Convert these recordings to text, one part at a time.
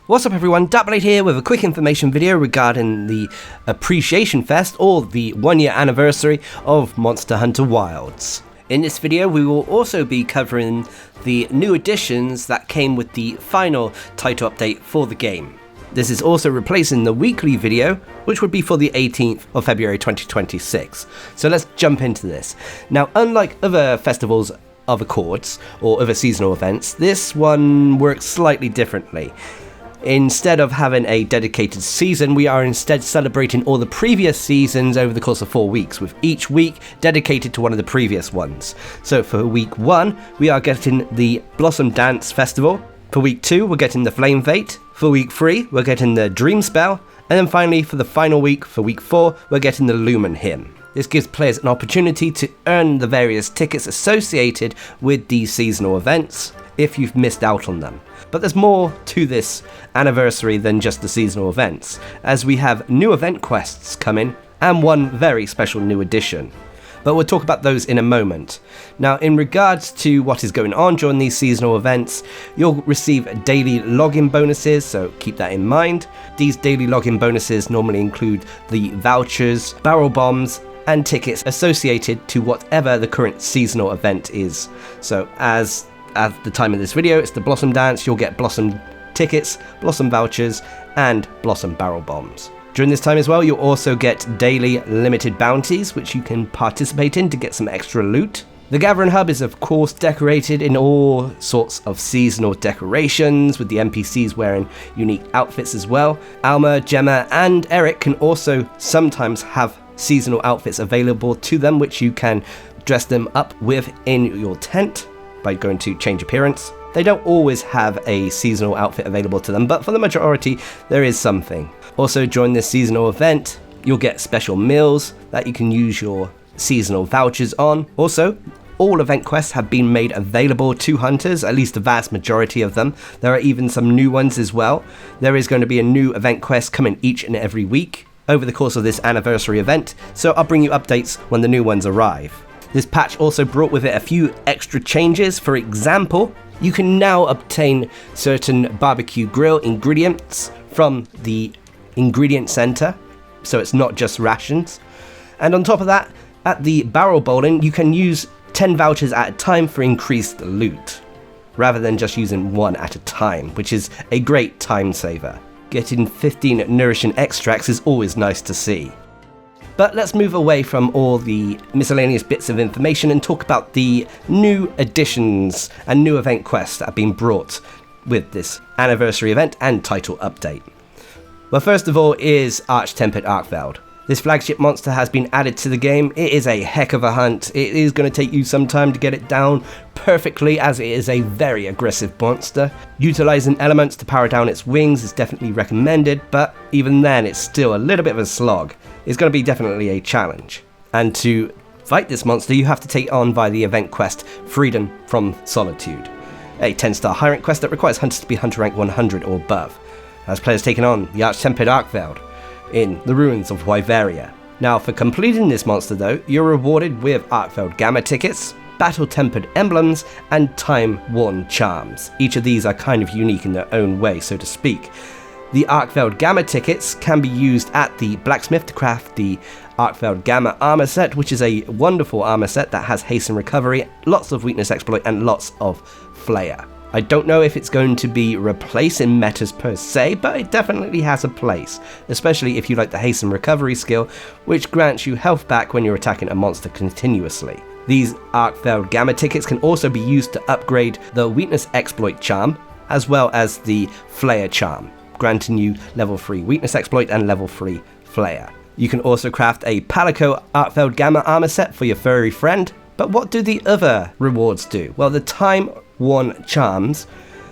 What's up everyone, Darcblade here with a quick information video regarding the Appreciation Fest, or the 1 year anniversary of Monster Hunter Wilds. In this video we will also be covering the new additions that came with the final title update for the game. This is also replacing the weekly video, which would be for the 18th of February 2026. So let's jump into this. Now, unlike other festivals, other chords, or other seasonal events, this one works slightly differently. Instead of having a dedicated season, we are instead celebrating all the previous seasons over the course of 4 weeks, with each week dedicated to one of the previous ones. So for week 1, we are getting the Blossom Dance Festival. For week 2, we're getting the Flame Fate. For week 3, we're getting the Dream Spell. And then finally, for the final week, for week 4, we're getting the Lumen Hymn. This gives players an opportunity to earn the various tickets associated with these seasonal events, if you've missed out on them. But there's more to this anniversary than just the seasonal events, as we have new event quests coming, and one very special new addition. But we'll talk about those in a moment. Now, in regards to what is going on during these seasonal events, you'll receive daily login bonuses, so keep that in mind. These daily login bonuses normally include the vouchers, barrel bombs, and tickets associated to whatever the current seasonal event is. So as at the time of this video, it's the Blossom Dance. You'll get Blossom tickets, Blossom vouchers, and Blossom barrel bombs. During this time as well, you'll also get daily limited bounties, which you can participate in to get some extra loot. The Gathering Hub is of course decorated in all sorts of seasonal decorations, with the NPCs wearing unique outfits as well. Alma, Gemma, and Eric can also sometimes have seasonal outfits available to them, which you can dress them up with in your tent by going to change appearance. They don't always have a seasonal outfit available to them, but for the majority there is something. Also, during this seasonal event, you'll get special meals that you can use your seasonal vouchers on. Also, all event quests have been made available to hunters, at least the vast majority of them. There are even some new ones as well. There is going to be a new event quest coming each and every week over the course of this anniversary event, so I'll bring you updates when the new ones arrive. This patch also brought with it a few extra changes. For example, you can now obtain certain barbecue grill ingredients from the ingredient center, so it's not just rations. And on top of that, at the barrel bowling, you can use 10 vouchers at a time for increased loot, rather than just using one at a time, which is a great time saver. Getting 15 nourishing extracts is always nice to see. But let's move away from all the miscellaneous bits of information and talk about the new additions and new event quests that have been brought with this anniversary event and title update. Well, first of all is Arch-Tempered Arkveld. This flagship monster has been added to the game. It is a heck of a hunt. It is going to take you some time to get it down perfectly, as it is a very aggressive monster. Utilizing elements to power down its wings is definitely recommended, but even then it's still a little bit of a slog. It's going to be definitely a challenge. And to fight this monster, you have to take on via the event quest Freedom from Solitude, a 10-star high rank quest that requires hunters to be hunter rank 100 or above, as players taking on the Arch-Tempered Arkveld in the ruins of Wyveria. Now, for completing this monster though, you're rewarded with Arkveld Gamma tickets, Battle-Tempered emblems, and Time-Worn charms. Each of these are kind of unique in their own way, so to speak. The Arkveld Gamma tickets can be used at the blacksmith to craft the Arkveld Gamma armor set, which is a wonderful armor set that has haste and recovery, lots of weakness exploit, and lots of flair. I don't know if it's going to be replacing metas per se, but it definitely has a place, especially if you like the haste and recovery skill, which grants you health back when you're attacking a monster continuously. These Arkveld Gamma tickets can also be used to upgrade the weakness exploit charm, as well as the flair charm, granting you level 3 weakness exploit and level 3 flair. You can also craft a Palico Arkveld Gamma armor set for your furry friend. But what do the other rewards do? Well, the Time-Worn charms,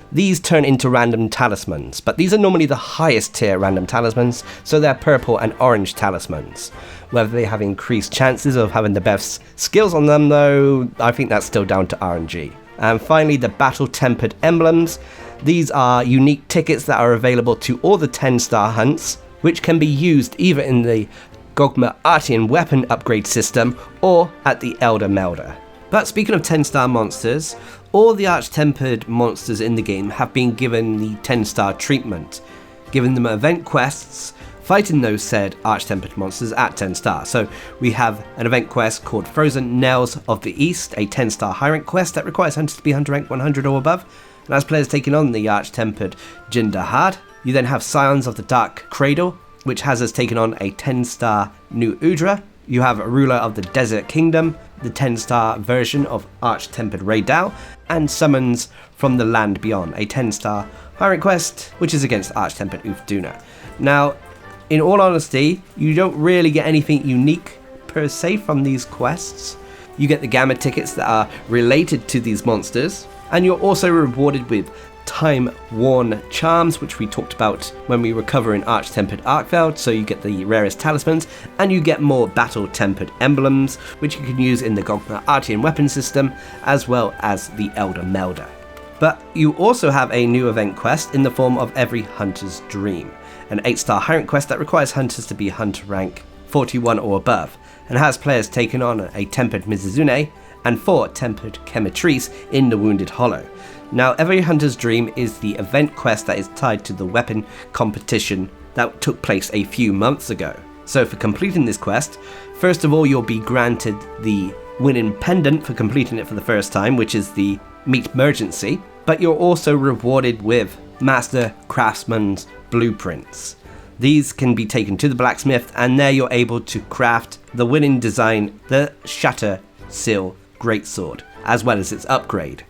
these turn into random talismans, but these are normally the highest tier random talismans, so they're purple and orange talismans. Whether they have increased chances of having the best skills on them though, I think that's still down to RNG. And finally, the Battle-Tempered emblems. These are unique tickets that are available to all the 10-star hunts, which can be used either in the Gogma Artian weapon upgrade system or at the Elder Melder. But speaking of 10-star monsters, all the Arch-Tempered monsters in the game have been given the 10-star treatment, giving them event quests, fighting those said Arch-Tempered monsters at 10 stars. So we have an event quest called Frozen Nails of the East, a 10-star high rank quest that requires hunters to be hunter rank 100 or above, and as players taking on the Arch-Tempered Jindahad. You then have Scions of the Dark Cradle, which has us taking on a 10-star New Udra. You have a Ruler of the Desert Kingdom, the 10-star version of Arch-Tempered Raydal, and Summons from the Land Beyond, a 10-star high rank quest, which is against Arch-Tempered Ufduna. Now, in all honesty, you don't really get anything unique per se from these quests. You get the Gamma tickets that are related to these monsters, and you're also rewarded with time-worn charms, which we talked about when we were covering Arch-Tempered Arkveld, so you get the rarest talismans, and you get more battle-tempered emblems, which you can use in the Gogma Artian weapon system, as well as the Elder Melder. But you also have a new event quest in the form of Every Hunter's Dream, an 8-star high rank quest that requires hunters to be hunter rank 41 or above, and has players taking on a Tempered Mizuzune and 4 Tempered Chemitrice in the Wounded Hollow. Now, Every Hunter's Dream is the event quest that is tied to the weapon competition that took place a few months ago. So for completing this quest, first of all you'll be granted the winning pendant for completing it for the first time, which is the Meat Mergency, but you're also rewarded with Master Craftsman's Blueprints. These can be taken to the blacksmith, and there you're able to craft the winning design, the Shatterseal greatsword, as well as its upgrade.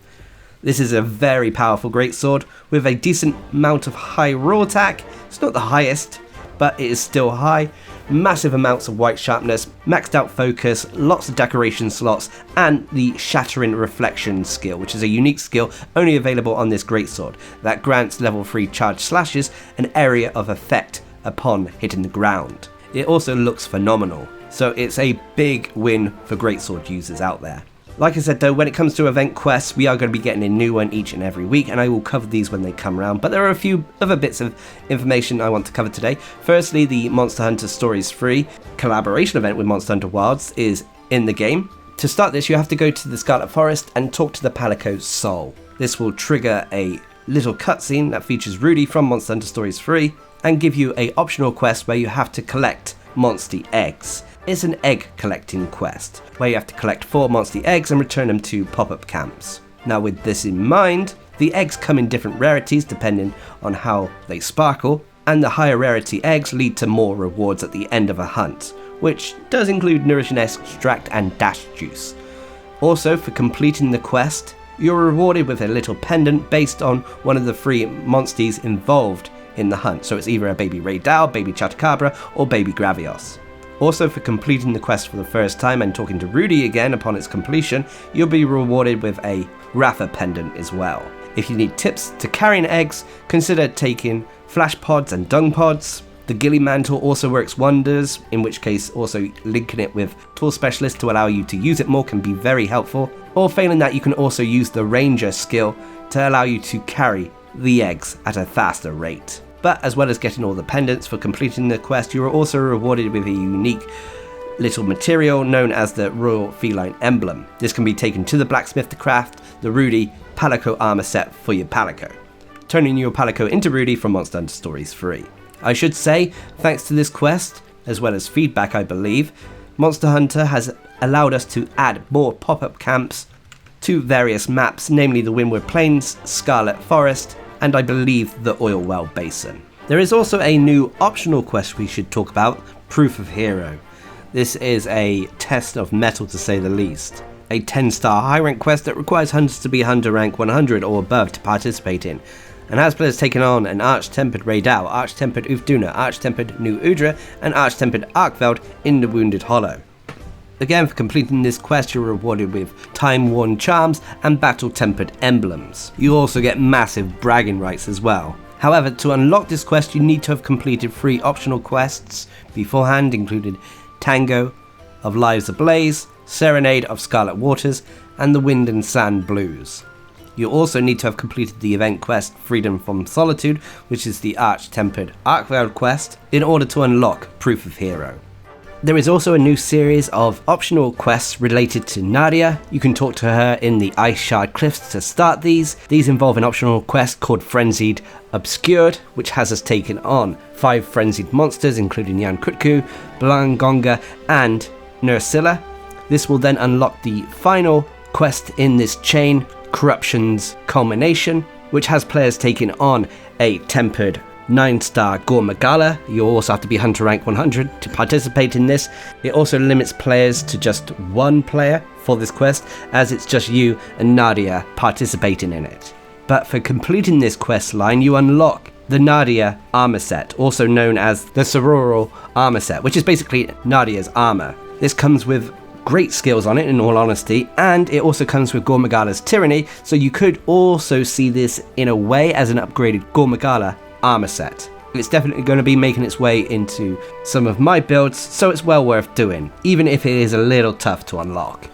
This is a very powerful greatsword with a decent amount of high raw attack. It's not the highest, but it is still high. Massive amounts of white sharpness, maxed out focus, lots of decoration slots, and the Shattering Reflection skill, which is a unique skill only available on this greatsword that grants level 3 charge slashes an area of effect upon hitting the ground. It also looks phenomenal, so it's a big win for greatsword users out there. Like I said though, when it comes to event quests, we are going to be getting a new one each and every week, and I will cover these when they come around, but there are a few other bits of information I want to cover today. Firstly, the Monster Hunter Stories 3 collaboration event with Monster Hunter Wilds is in the game. To start this, you have to go to the Scarlet Forest and talk to the Palico Soul. This will trigger a little cutscene that features Rudy from Monster Hunter Stories 3 and give you a optional quest where you have to collect Monster Eggs. It's an egg collecting quest, where you have to collect 4 Monster Eggs and return them to pop-up camps. Now with this in mind, the eggs come in different rarities depending on how they sparkle, and the higher rarity eggs lead to more rewards at the end of a hunt, which does include Nourishing Extract and Dash Juice. Also, for completing the quest, you're rewarded with a little pendant based on one of the 3 monsters involved in the hunt, so it's either a baby Raydal, baby Chatacabra, or baby Gravios. Also, for completing the quest for the first time and talking to Rudy again upon its completion, you'll be rewarded with a Rafa pendant as well. If you need tips to carrying eggs, consider taking flash pods and dung pods. The Ghillie Mantle also works wonders, in which case also linking it with Tool Specialist to allow you to use it more can be very helpful. Or failing that, you can also use the Ranger skill to allow you to carry the eggs at a faster rate. But as well as getting all the pendants for completing the quest, you are also rewarded with a unique little material known as the Royal Feline Emblem. This can be taken to the blacksmith to craft the Rudy Palico armor set for your Palico, turning your Palico into Rudy from Monster Hunter Stories 3. I should say, thanks to this quest, as well as feedback I believe, Monster Hunter has allowed us to add more pop-up camps to various maps, namely the Windward Plains, Scarlet Forest, and I believe the Oil Well Basin. There is also a new optional quest we should talk about, Proof of Hero. This is a test of metal to say the least. A 10-star high rank quest that requires hunters to be hunter rank 100 or above to participate in, and has players taking on an Arch-Tempered Raydal, Arch-Tempered Ufduna, Arch-Tempered New Udra, and Arch-Tempered Arkveld in the Wounded Hollow. Again, for completing this quest, you're rewarded with time-worn charms and battle-tempered emblems. You also get massive bragging rights as well. However, to unlock this quest, you need to have completed 3 optional quests beforehand, including Tango of Lives Ablaze, Serenade of Scarlet Waters, and the Wind and Sand Blues. You also need to have completed the event quest Freedom from Solitude, which is the Arch-Tempered Arkveld quest, in order to unlock Proof of Hero. There is also a new series of optional quests related to Nadia. You can talk to her in the Ice Shard Cliffs to start these. These involve an optional quest called Frenzied Obscured, which has us taken on 5 frenzied monsters, including Yan Kutku, Blangonga, and Nursilla. This will then unlock the final quest in this chain, Corruption's Culmination, which has players taking on a tempered 9-star Gormagala. You also have to be Hunter rank 100 to participate in this. It also limits players to just 1 player for this quest, as it's just you and Nadia participating in it. But for completing this quest line, you unlock the Nadia armor set, also known as the Sororal armor set, which is basically Nadia's armor. This comes with great skills on it, in all honesty, and it also comes with Gormagala's Tyranny, so you could also see this in a way as an upgraded Gormagala armor set. It's definitely going to be making its way into some of my builds, so it's well worth doing, even if it is a little tough to unlock.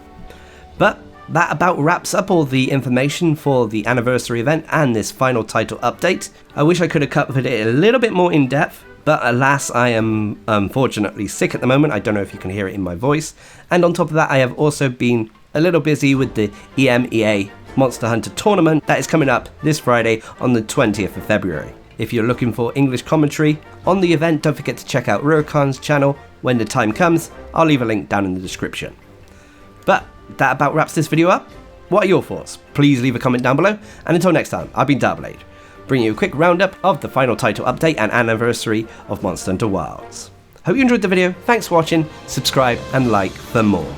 But that about wraps up all the information for the anniversary event and this final title update. I wish I could have covered it a little bit more in depth, but alas, I am unfortunately sick at the moment. I don't know if you can hear it in my voice. And on top of that, I have also been a little busy with the EMEA Monster Hunter tournament that is coming up this Friday on the 20th of February. If you're looking for English commentary on the event, don't forget to check out Rurikhan's channel when the time comes. I'll leave a link down in the description. But that about wraps this video up. What are your thoughts? Please leave a comment down below, and until next time, I've been Darcblade, bringing you a quick roundup of the final title update and anniversary of Monster Hunter Wilds. Hope you enjoyed the video, thanks for watching, subscribe and like for more.